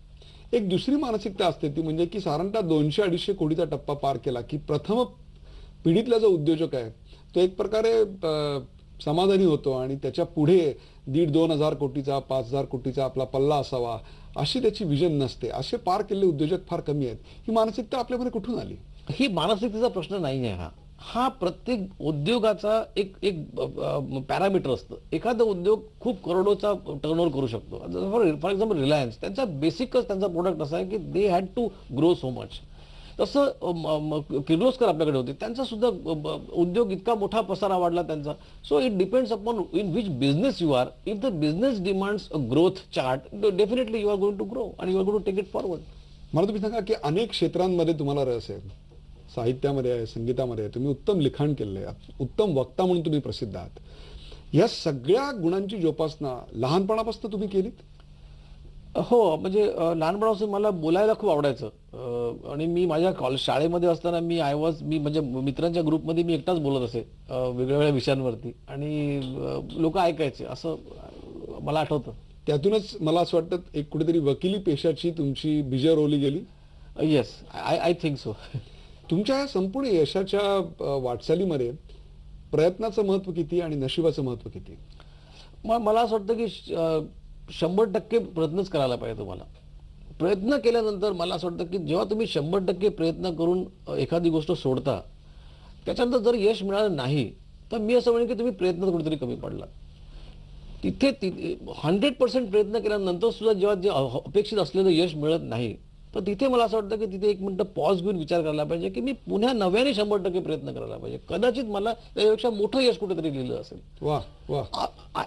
एक दुसरी मानसिकता असते ती म्हणजे की साधारणतः 200-250 कोटीचा टप्पा पार केला की प्रथम पिढीतला जो उद्योजक आहे तो एक प्रकारे समाधानी होतो आणि त्याच्या पुढे 1,500-2,000 हजार कोटीचा 5,000 कोटीचा आपला पल्ला असावा अशी त्याची विजन नसते. असे पार केलेले उद्योजक फार कमी आहेत. ही मानसिकता आपल्यामध्ये कुठून आली? ही मानसिकतेचा प्रश्न नाही आहे. हा प्रत्येक उद्योगाचा एक पॅरामीटर असतं. एखादा उद्योग खूप करोडोचा टर्नओव्हर करू शकतो. फॉर एक्झाम्पल रिलायन्स, त्यांचा बेसिकच त्यांचा प्रोडक्ट असा आहे की they had to grow so much. तसं किर्लोस्कर आपल्याकडे होते, त्यांचा सुद्धा उद्योग इतका मोठा पसारा वाढला त्यांचा. So it depends upon in which business you are. If the business demands a growth chart, definitely you are going to grow and you are going to take it forward. मला तुम्ही सांगा की अनेक क्षेत्रांमध्ये तुम्हाला रस आहे. साहित्यामध्ये आहे, संगीतामध्ये आहे, तुम्ही उत्तम लिखाण केलेलं आहे, उत्तम वक्ता म्हणून तुम्ही प्रसिद्ध आहात. या सगळ्या गुणांची जोपासना लहानपणापासून तुम्ही केलीत? हो, म्हणजे लहानपणापासून मला बोलायला खूप आवडायचं. आणि मी माझ्या शाळेमध्ये असताना मी म्हणजे मित्रांच्या ग्रुपमध्ये मी एकटाच बोलत असे वेगवेगळ्या विषयांवरती आणि लोक ऐकायचे असं मला आठवतं. त्यातूनच मला असं वाटतं एक कुठेतरी वकिली पेशाची तुमची बीजं रोवली गेली. Yes, I think so. तुमच्या या संपूर्ण यशाच्या वाटचालीमध्ये प्रयत्नाचं महत्व किती आणि नशिबाचं महत्व किती? मला असं वाटतं की 100% प्रयत्नच करायला पाहिजे तुम्हाला. प्रयत्न केल्यानंतर मला असं वाटतं की जेव्हा तुम्ही 100% प्रयत्न करून एखादी गोष्ट सोडता त्याच्यानंतर जर यश मिळालं नाही तर मी असं म्हणेन की तुम्ही प्रयत्न कुठेतरी कमी पडला. तिथे 100% प्रयत्न केल्यानंतर सुद्धा जेव्हा जे अपेक्षित असलेलं यश मिळत नाही तर तिथे मला असं वाटतं की तिथे एक मिनिटं पॉज घेऊन विचार करायला पाहिजे की मी पुन्हा नव्याने 100% प्रयत्न करायला पाहिजे. कदाचित मला त्यापेक्षा मोठं यश कुठेतरी लिहिलं असेल. वा वा.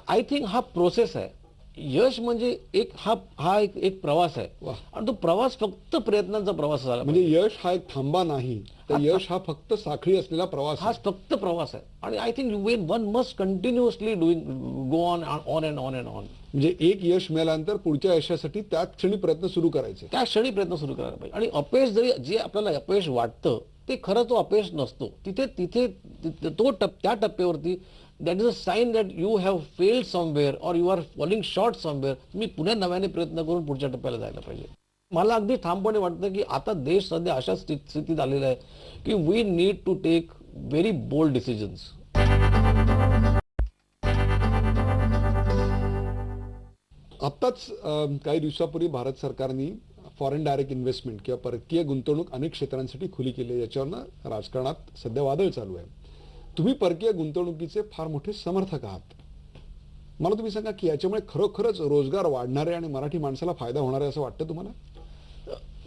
आय थिंक हा प्रोसेस आहे. यश म्हणजे एक हा एक प्रवास आहे वाह. आणि तो प्रवास फक्त प्रयत्नांचा प्रवास झाला म्हणजे यश हा एक थांबा नाही, तर यश हा फक्त साखळी असलेला प्रवास हा आहे. फक्त प्रवास आहे. आणि I think one must continuously doing go on on and on and on. म्हणजे एक यश मिळाल्यानंतर पुढच्या यशासाठी त्याच क्षणी प्रयत्न सुरू करायचे. त्या क्षणी प्रयत्न सुरू करायला पाहिजे. आणि अपयश जरी जे आपल्याला अपयश वाटतं ते खरं तो अपयश नसतो. तिथे तिथे त्या टप्प्यावरती that is a sign that you have failed somewhere or you are falling short somewhere. तुम्ही पुन्हा नव्याने प्रयत्न करून पुढच्या टप्प्याला जायला पाहिजे. मला अगदी ठामपणे वाटतं की आता देश सध्या अशा स्थितीत आलेला आहे की we need to take very bold decisions. आत्ताच काही दिवसापूर्वी भारत सरकारने फॉरेन डायरेक्ट इन्व्हेस्टमेंट किंवा परकीय गुंतवणूक अनेक क्षेत्रांसाठी खुली केली आहे. याच्यावरनं राजकारणात सध्या वादळ चालू आहे. तुम्ही परकीय गुंतवणुकीचे फार मोठे समर्थक आहात. मला तुम्ही सांगा की याच्यामुळे खरोखरच रोजगार वाढणार आहे आणि मराठी माणसाला फायदा होणार आहे असं वाटतं तुम्हाला?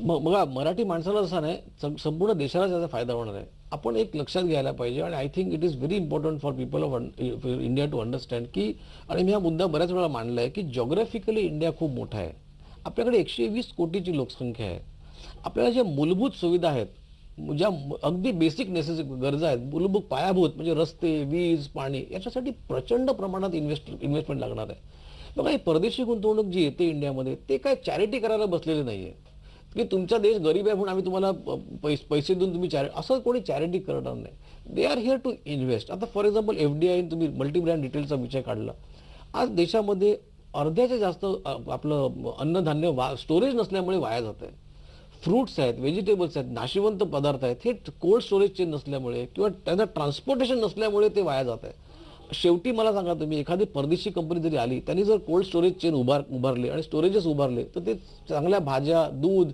बघा, मराठी माणसाला असा नाही, संपूर्ण देशाला त्याचा फायदा होणार आहे. आपण एक लक्षात घ्यायला पाहिजे आणि I think it is very important for people of India to understand की, आणि मी हा मुद्दा बऱ्याच वेळा मांडला आहे की जॉग्राफिकली इंडिया खूप मोठा आहे. आपल्याकडे 120 कोटीची लोकसंख्या आहे. आपल्याला ज्या मूलभूत सुविधा आहेत, ज्या अगदी बेसिक गरजा आहेत, मूलभूत पायाभूत म्हणजे रस्ते, वीज, पाणी, याच्यासाठी प्रचंड प्रमाणात इन्व्हेस्टमेंट लागणार आहे. बघा, ही परदेशी गुंतवणूक जी येते इंडियामध्ये ते काय चॅरिटी करायला बसलेले नाहीये की तुमचा देश गरीब आहे म्हणून आम्ही तुम्हाला पैसे देऊन तुम्ही असं कोणी चॅरिटी करणार नाही. They are here to invest. आता फॉर एक्झाम्पल FDI तुम्ही मल्टी ब्रँड डिटेलचा विषय काढला. आज देशामध्ये अर्ध्याच्या जास्त आपलं अन्नधान्य स्टोरेज नसल्यामुळे वाया जात आहे. फ्रूट्स आहेत, व्हेजिटेबल्स आहेत, नाशिवंत पदार्थ आहेत, हे कोल्ड स्टोरेज चेन नसल्यामुळे किंवा त्यांना ट्रान्सपोर्टेशन नसल्यामुळे ते वाया जात आहे. शेवटी मला सांगा, तुम्ही एखादी परदेशी कंपनी जरी आली, त्यांनी जर कोल्ड स्टोरेज चेन उभारले आणि स्टोरेजेस उभारले तर ते चांगल्या भाज्या, दूध,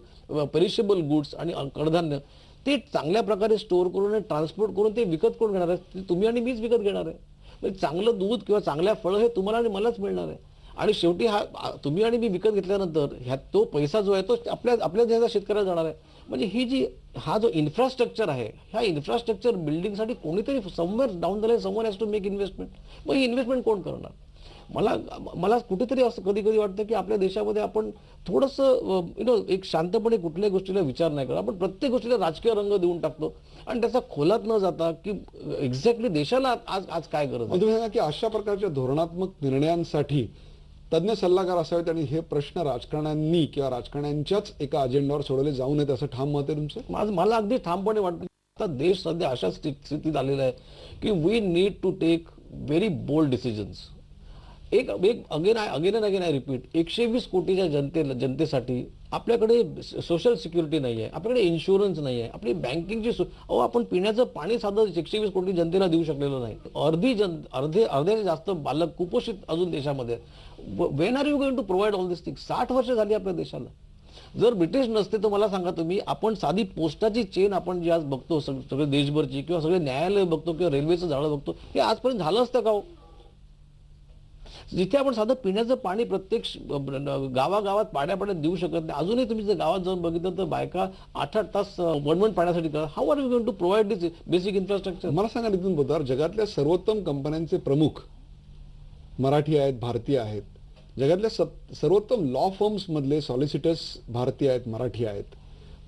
पेरिशेबल गुड्स आणि कडधान्य ते चांगल्या प्रकारे स्टोअर करून ट्रान्सपोर्ट करून ते विकत कोण घेणार आहे? तुम्ही आणि मीच विकत घेणार आहे. म्हणजे चांगलं दूध किंवा चांगल्या फळं हे तुम्हाला आणि मलाच मिळणार आहे. आणि शेवटी हा तुम्ही आणि मी विकत घेतल्यानंतर ह्यात तो पैसा जो आहे तो आपल्या देशाच्या शेतकऱ्याला जाणार आहे. म्हणजे हा जो इन्फ्रास्ट्रक्चर आहे, ह्या इन्फ्रास्ट्रक्चर बिल्डिंगसाठी कोणीतरी somewhere down the line someone has to make investment. मग ही इन्व्हेस्टमेंट कोण करणार? मला कुठेतरी असं कधी कधी वाटतं की आपल्या देशामध्ये आपण थोडंसं एक शांतपणे कुठल्याही गोष्टीला विचार नाही करत. आपण प्रत्येक गोष्टीला राजकीय रंग देऊन टाकतो आणि त्याचा खोलात न जाता की एक्झॅक्टली देशाला आज काय गरज आहे. तुम्ही सांगा की अशा प्रकारच्या धोरणात्मक निर्णयांसाठी तज्ञ सल्लागार असावेत आणि हे प्रश्न राजकारण्यांनी किंवा राजकारण्यांच्याच एका अजेंड्यावर सोडवले जाऊ नयेत असं ठाम मत आहे तुमचं? मला अगदी ठामपणे वाटतं की आता देश सध्या अशा स्थितीत आलेला आहे की we need to take very bold decisions. एक अगेन आय रिपीट, 120 कोटीच्या जनतेसाठी आपल्याकडे सोशल सिक्युरिटी नाही आहे, आपल्याकडे इन्शुरन्स नाही आहे, आपली बँकिंगची आपण पिण्याचं पाणी साधं 120 कोटी जनतेला देऊ शकलेलो नाही. अर्ध्याच्या जास्त बालक कुपोषित अजून देशामध्ये. When are you going to provide all this thing? 60 वर्ष झाली आपल्या देशाला. जर ब्रिटिश नसते तर मला सांगा तुम्ही, आपण साधी पोस्टाची चेन आपण जी आज बघतो सगळे देशभरची, किंवा सगळे न्यायालय बघतो किंवा रेल्वेचं जाळं बघतो, हे आजपर्यंत झालं असतं का हो? जिथे आपण साधं पिण्याचं पाणी प्रत्येक गावागावात पाण्यात देऊ शकत नाही, अजूनही तुम्ही जर गावात जाऊन बघितलं तर बायका 8-8 तास वणवण पाण्यासाठी करतात. How are you going to provide this basic infrastructure? मला सांगा नितीन पोद्दार, जगातल्या सर्वोत्तम कंपन्यांचे प्रमुख मराठी आहेत, भारतीय आहेत. जगातल्या सर्वोत्तम लॉ फर्म्स मधले सॉलिसिटर्स भारतीय आहेत, मराठी आहेत.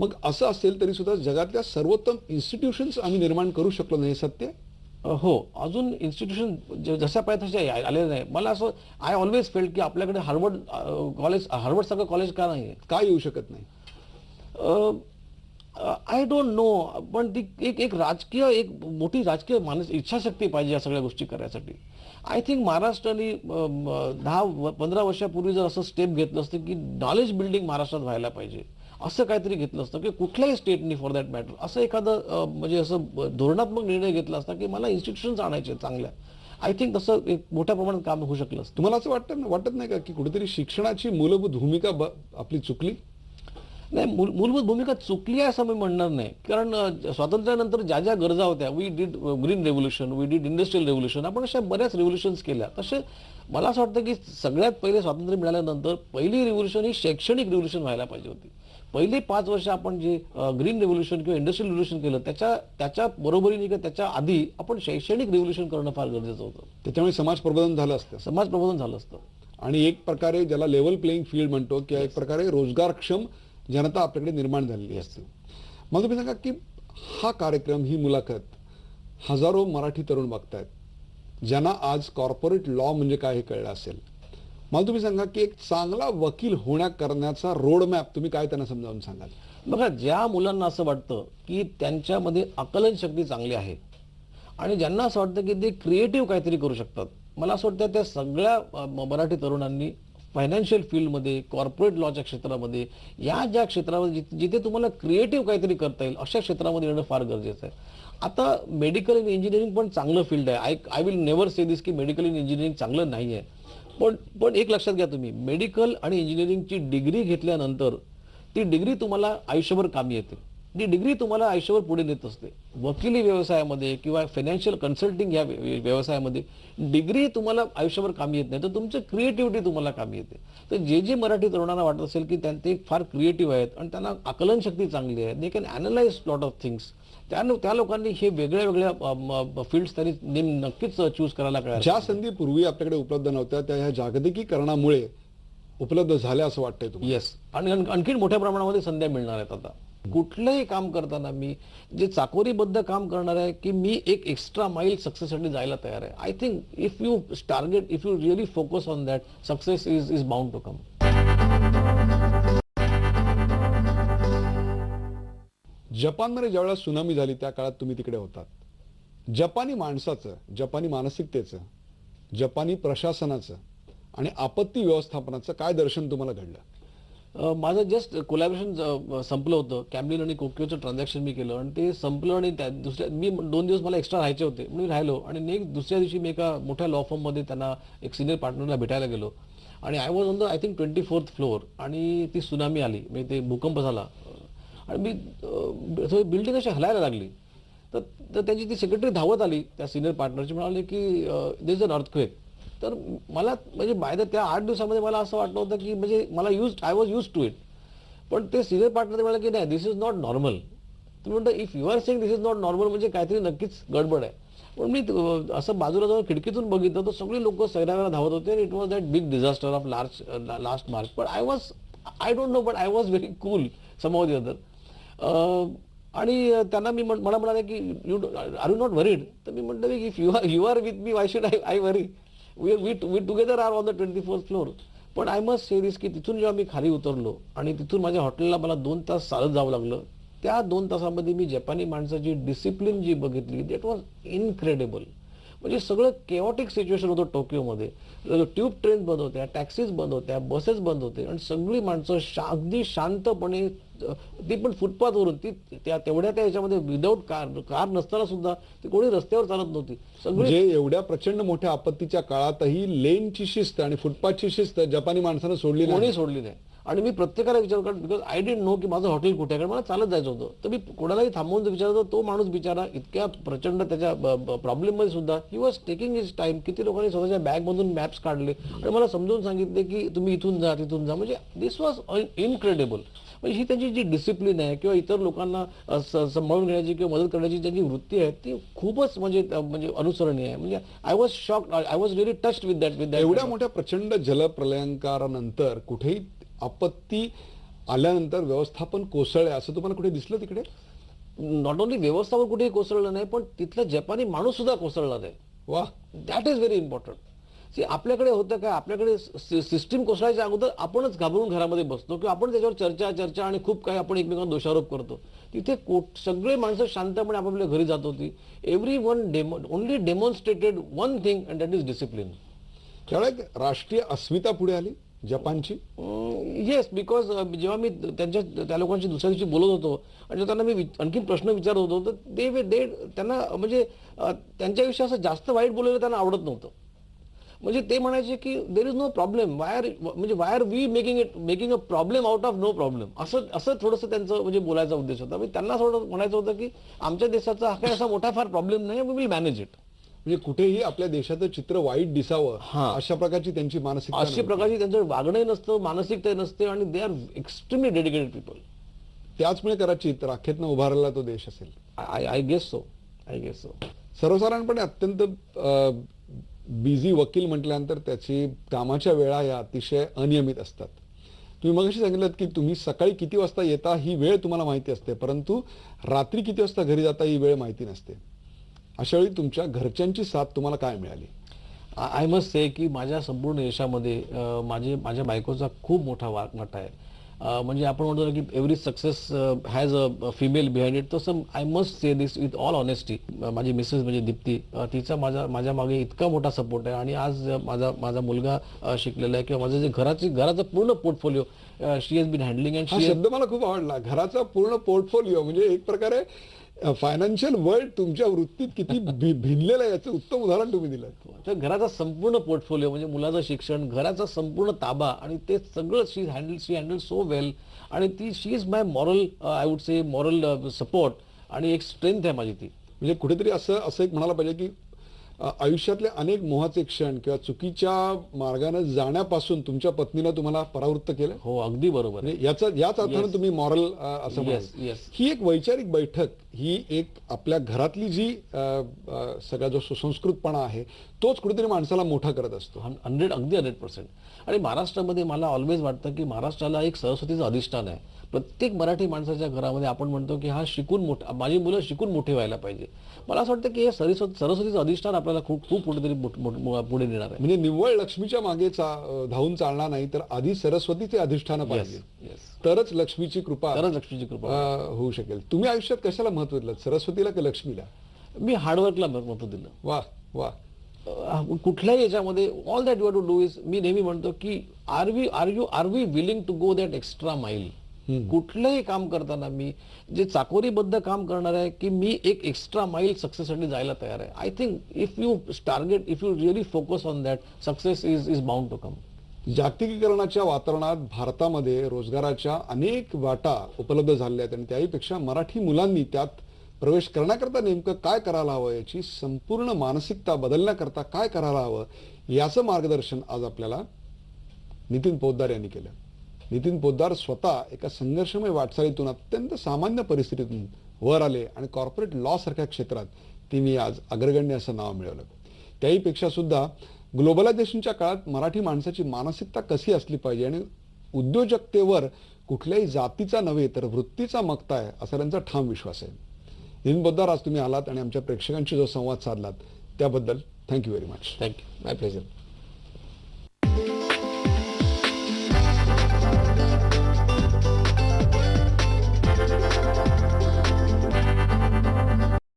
मग असं असेल तरी सुद्धा जगातल्या सर्वोत्तम इन्स्टिट्यूशन्स आम्ही निर्माण करू शकलो नाही, सत्य? हो, अजून इन्स्टिट्यूशन जशा पाहिजे तसे आलेले नाही. मला असं आय ऑलवेज फेल्ट की आपल्याकडे हार्वर्ड सारखं कॉलेज का नाही आहे? काय येऊ शकत नाही? I don't no. पण ती एक राजकीय, एक मोठी राजकीय इच्छाशक्ती पाहिजे या सगळ्या गोष्टी करायसाठी. आय थिंक महाराष्ट्राने 10-15 वर्षापूर्वी जर असं स्टेप घेतलं असतं की नॉलेज बिल्डिंग महाराष्ट्रात व्हायला पाहिजे, असं काहीतरी घेतलं असतं की कुठल्याही स्टेटनी फॉर दॅट मॅटर असं एखादं म्हणजे असं धोरणात्मक निर्णय घेतला असता की मला इन्स्टिट्यूशन्स आणायचे चांगल्या, आय थिंक तसं एक मोठ्या प्रमाणात काम होऊ शकलं असतं. तुम्हाला असं वाटत नाही का की कुठेतरी शिक्षणाची मूलभूत भूमिका आपली चुकली? नाही, मूलभूत भूमिका चुकली आहे असं मी म्हणणार नाही. कारण स्वातंत्र्यानंतर ज्या ज्या गरजा होत्या, we did green revolution, we did industrial revolution, आपण अशा बऱ्याच रेव्होल्युशन्स केल्या. तसे मला असं वाटतं की सगळ्यात पहिले स्वातंत्र्य मिळाल्यानंतर पहिली रिव्होल्युशन ही शैक्षणिक रिव्होल्युशन व्हायला पाहिजे होती. पहिली 5 वर्ष आपण जे ग्रीन रेव्होल्युशन किंवा इंडस्ट्रियल रिव्होल्युशन केलं, त्याच्या बरोबरीने किंवा त्याच्या आधी आपण शैक्षणिक रिव्होल्युशन करणं फार गरजेचं होतं. त्याच्यामुळे समाज प्रबोधन झालं असतं समाज प्रबोधन झालं असतं. आणि एक प्रकारे ज्याला लेवल प्लेइंग फील्ड म्हणतो किंवा एक प्रकारे रोजगारक्षम जनता आपल्याकडे निर्माण झालेली असते. मग तुम्ही सांगा की हा कार्यक्रम, ही मुलाखत हजारो मराठी तरुण बघतायत, ज्यांना आज कॉर्पोरेट लॉ म्हणजे काय हे कळलं असेल. मला तुम्ही सांगा की एक चांगला वकील करण्याचा रोड मॅप तुम्ही काय त्यांना समजावून सांगाल? बघा, ज्या मुलांना असं वाटतं की त्यांच्यामध्ये आकलन शक्ती चांगली आहे आणि ज्यांना असं वाटतं की ते क्रिएटिव्ह काहीतरी करू शकतात, मला असं वाटतं त्या सगळ्या मराठी तरुणांनी फायनान्शियल फील्डमध्ये, कॉर्पोरेट लॉच्या क्षेत्रामध्ये, या ज्या क्षेत्रामध्ये जिथे तुम्हाला क्रिएटिव्ह काहीतरी करता येईल अशा क्षेत्रामध्ये येणं फार गरजेचं आहे. आता मेडिकल इन इंजिनिअरिंग पण चांगलं फील्ड आहे. I will never say this की मेडिकल इन इंजिनिअरिंग चांगलं नाही आहे. पण एक लक्षात घ्या, तुम्ही मेडिकल आणि इंजिनिअरिंगची डिग्री घेतल्यानंतर ती डिग्री तुम्हाला आयुष्यभर कामी येते. ती डिग्री तुम्हाला आयुष्यभर पुढे नेत असते. वकिली व्यवसायामध्ये किंवा फायनान्शियल कन्सल्टिंग या व्यवसायामध्ये डिग्री तुम्हाला आयुष्यभर कामी येत नाही, तर तुमचं क्रिएटिव्हिटी तुम्हाला कामी येते. तर जे मराठी तरुणांना वाटत असेल की ते फार क्रिएटिव्ह आहेत आणि त्यांना आकलन शक्ती चांगली आहे, they can analyse lot of things, त्या लोकांनी हे वेगळ्या वेगळ्या फील्ड्स त्यांनी नक्कीच चूज करायला काय. ज्या संधी पूर्वी आपल्याकडे उपलब्ध नव्हत्या त्या ह्या जागतिकीकरणामुळे उपलब्ध झाल्या असं वाटतंय तुम्हाला? येस, आणि आणखीन मोठ्या प्रमाणामध्ये संध्या मिळणार आहेत. आता कुठलंही काम करताना मी जे चाकोरीबद्ध काम करणार आहे की मी एक एक्स्ट्रा माईल सक्सेससाठी जायला तयार आहे. I think if you really focus on that, success is bound to come. जपानमध्ये ज्यावेळेला सुनामी झाली त्या काळात तुम्ही तिकडे होतात. जपानी माणसाचं, जपानी मानसिकतेचं, जपानी प्रशासनाचं आणि आपत्ती व्यवस्थापनाचं काय दर्शन तुम्हाला घडलं? माझं जस्ट कोलॅबोरेशन संपलं होतं. कॅम्लिन आणि कोक्योचं ट्रान्झॅक्शन मी केलं आणि ते संपलं आणि मी 2 दिवस मला एक्स्ट्रा राहायचे होते, मी राहिलो. आणि दुसऱ्या दिवशी मी एका मोठ्या लॉ फर्ममध्ये त्यांना एक सिनियर पार्टनरला भेटायला गेलो आणि I was on the I think 24th floor आणि ती सुनामी आली, म्हणजे ते भूकंप झाला आणि मी बिल्डिंग अशी हलायला लागली. तर त्यांची ती सेक्रेटरी धावत आली त्या सिनियर पार्टनरची, म्हणाले की देयर इज अन अर्थक्वेक. तर मला म्हणजे बाय त्या 8 दिवसामध्ये मला असं वाटलं होतं की म्हणजे I was use to it. पण ते सिनियर पार्टनर म्हणाले की नाही, दिस इज नॉट नॉर्मल. तुम्ही म्हणता if you are saying this is not normal म्हणजे काहीतरी नक्कीच गडबड आहे. पण मी असं बाजूला जाऊन खिडकीतून बघितलं तर सगळी लोक सैराला धावत होते आणि it was that big disaster of last March. पण I don't know, but I was very cool somehow the other. आणि त्यांना मला म्हणाले की आर यू नॉट वरीड? तर मी म्हटलं की if you are with me, why should I worry? We together are on the 24th floor. पण आय मस्ट से दिस की तिथून जेव्हा मी खाली उतरलो आणि तिथून माझ्या हॉटेलला मला 2 तास चालत जावं लागलं, त्या 2 तासामध्ये मी जपानी माणसाची डिसिप्लिन जी बघितली, दॅट वॉज इनक्रेडिबल. म्हणजे सगळं केओटिक सिच्युएशन होतं टोकियोमध्ये. ट्यूब ट्रेन बंद होत्या, टॅक्सीज बंद होत्या, बसेस बंद होते आणि सगळी माणसं अगदी शांतपणे, ती पण फुटपाथवरून, तेवढ्या याच्यामध्ये विदाऊट कार नसताना सुद्धा ती कोणी रस्त्यावर चालत नव्हती. म्हणजे एवढ्या प्रचंड मोठ्या आपत्तीच्या काळातही लेनची शिस्त आणि फुटपाथची शिस्त जपानी माणसानं सोडली नाही. कोणी सोडली नाही. आणि मी प्रत्येकाला विचार करतो, बिकॉज आय डिडंट नो की माझं हॉटेल कुठे आहे, कारण मला चालत जायचं होतं. तर मी कोणालाही थांबवून विचारतो, तो माणूस बिचारा इतक्या प्रचंड त्याच्या प्रॉब्लेममध्ये सुद्धा he was taking his time. किती लोकांनी स्वतःच्या बॅगमधून मॅप्स काढले आणि मला समजून सांगितले की तुम्ही इथून जा, तिथून जा. म्हणजे दिस वॉज इनक्रेडिबल. म्हणजे ही त्यांची जी डिसिप्लिन आहे किंवा इतर लोकांना सांभाळून घेण्याची किंवा मदत करण्याची त्यांची वृत्ती आहे, ती खूपच म्हणजे अनुसरणीय आहे. म्हणजे I was shocked, I was really touched with that. एवढ्या मोठ्या प्रचंड जलप्रलयंकारानंतर कुठेही आपत्ती आल्यानंतर व्यवस्थापन कोसळले असं तुम्हाला कुठे दिसलं तिकडे? नॉट ओनली व्यवस्थापन कुठेही कोसळलं नाही, पण तिथला जपानी माणूस सुद्धा कोसळला नाही. वा, दॅट इज व्हेरी इम्पॉर्टंट. आपल्याकडे होतं काय, आपल्याकडे सिस्टीम कोसळायच्या अगोदर आपणच घाबरून घरामध्ये बसतो किंवा आपण त्याच्यावर चर्चा आणि खूप काही आपण एकमेकांना दोषारोप करतो. तिथे सगळे माणसं शांतपणे आपापल्या घरी जात होती. Every only demonstrated one thing and that is discipline. त्यावेळेला राष्ट्रीय अस्मिता पुढे आली जपानची. येस, बिकॉज जेव्हा मी त्या लोकांशी दुसऱ्या दिवशी बोलत होतो आणि त्यांना मी आणखीन प्रश्न विचारत होतो, तर त्यांना म्हणजे त्यांच्याविषयी असं जास्त वाईट बोललेलं त्यांना आवडत नव्हतं. म्हणजे ते म्हणायचे की there is no problem, why are we making a problem out of no problem, असं असं थोडंसं त्यांचं म्हणजे बोलायचा उद्देश होता. म्हणजे त्यांना थोडं म्हणायचं होतं की आमच्या देशाचा हा काही असा मोठा फार प्रॉब्लेम नाही, वी विल मॅनेज इट. म्हणजे कुठेही आपल्या देशाचं चित्र वाईट दिसावं हा. अशा प्रकारची त्यांची मानसिकता अशी नव्हती. प्रकारची त्यांचं वागणंही नसतं, मानसिकताही नसते, आणि they are extremely dedicated people. त्याचमुळे कदाचित राखेतनं उभारलेला तो देश असेल. I guess so. सर्वसाधारणपणे अत्यंत बिझी वकील म्हटल्यानंतर त्याची कामाच्या वेळा या अतिशय अनियमित असतात. तुम्ही मगाशी सांगितलं की तुम्ही सकाळी किती वाजता येता ही वेळ तुम्हाला माहिती असते, परंतु रात्री किती वाजता घरी जाता ही वेळ माहिती नसते. अशा वेळी तुमच्या घरच्यांची साथ तुम्हाला काय मिळाली? आय मस्ट से की माझ्या संपूर्ण यशामध्ये माझ्या बायकोचा खूप मोठा वाटा आहे. म्हणजे आपण म्हणतो की every success has a female behind it, तसं I must say this with all honesty. माझी मिसेस म्हणजे दीप्ती, तिचा माझ्या मागे इतका मोठा सपोर्ट आहे. आणि आज माझा मुलगा शिकलेला आहे, किंवा माझं जे घराचा पूर्ण portfolio she has been handling. हा शब्द मला खूप आवडला, घराचा पूर्ण पोर्टफोलिओ. म्हणजे एक प्रकारे फायनान्शियल वर्ल्ड तुमच्या वृत्तीत किती भिनलेलं आहे याचं उत्तम उदाहरण तुम्ही दिलं. तर घराचा संपूर्ण पोर्टफोलिओ म्हणजे मुलाचं शिक्षण, घराचा संपूर्ण ताबा, आणि ते सगळं शी हँडल सो वेल. आणि ती she is my moral, I would say moral support, आणि एक स्ट्रेंथ आहे माझी ती. म्हणजे कुठेतरी असं एक म्हणायला पाहिजे की आयुष्यातले अनेक मोहाचे क्षण किंवा चुकीच्या मार्गाने जाण्यापासून तुमच्या पत्नीनं तुम्हाला परावृत्त केलं. हो, अगदी बरोबर. म्हणजे याच अर्थाने तुम्ही मॉरल असं म्हणाल. येस. ही एक वैचारिक बैठक, ही एक आपल्या घरातली जी सगळा जो सुसंस्कृतपणा आहे तोच कुठेतरी माणसाला मोठा करत असतो. 100%. आणि महाराष्ट्रामध्ये मला ऑलवेज वाटतं की महाराष्ट्राला एक सरस्वतीचं अधिष्ठान आहे. प्रत्येक मराठी माणसाच्या घरामध्ये आपण म्हणतो की माझी मुलं शिकून मोठे व्हायला पाहिजे. मला असं वाटतं की हे सरस्वतीचं अधिष्ठान आपल्याला खूप कुठेतरी पुढे नेणार आहे. म्हणजे निव्वळ लक्ष्मीच्या मागे धावून चालणार नाही, तर आधी सरस्वतीचे अधिष्ठान पाहिजे, तरच लक्ष्मीची कृपा होऊ शकेल. तुम्ही आयुष्यात कशाला महत्व दिलं, सरस्वतीला की लक्ष्मीला? मी हार्डवर्कला महत्व दिलं. वा वा. कुठल्याही याच्यामध्ये all that you have to do is, मी नेहमी म्हणतो की are we willing to go that extra mile. कुठलंही काम करताना मी जे चाकोरीबद्ध काम करणार आहे की मी एक एक्स्ट्रा माईल सक्सेससाठी जायला तयार आहे. I think if you really focus on that, success is bound to come. जागतिकीकरणाच्या वातावरणात भारतामध्ये रोजगाराच्या अनेक वाटा उपलब्ध झालेल्या आहेत, आणि त्याहीपेक्षा मराठी मुलांनी त्यात प्रवेश करण्याकरता नेमकं काय करायला हवं, याची संपूर्ण मानसिकता बदलण्याकरता काय करायला हवं, याचं मार्गदर्शन आज आपल्याला नितीन पोद्दार यांनी केलं. नितीन पोद्दार स्वतः एका संघर्षमय वाटचालीतून अत्यंत सामान्य परिस्थितीतून वर आले आणि कॉर्पोरेट लॉ सारख्या क्षेत्रात त्यांनी आज अग्रगण्य असं नाव मिळवलं. त्याहीपेक्षा सुद्धा ग्लोबलायझेशनच्या काळात मराठी माणसाची मानसिकता कशी असली पाहिजे आणि उद्योजकतेवर कुठल्याही जातीचा नव्हे तर वृत्तीचा मक्ता आहे असा त्यांचा ठाम विश्वास आहे. नितीन पोद्दार, आज तुम्ही आलात आणि आमच्या प्रेक्षकांशी जो संवाद साधलात त्याबद्दल थँक्यू व्हेरी मच. थँक्यू. माय प्लेजर.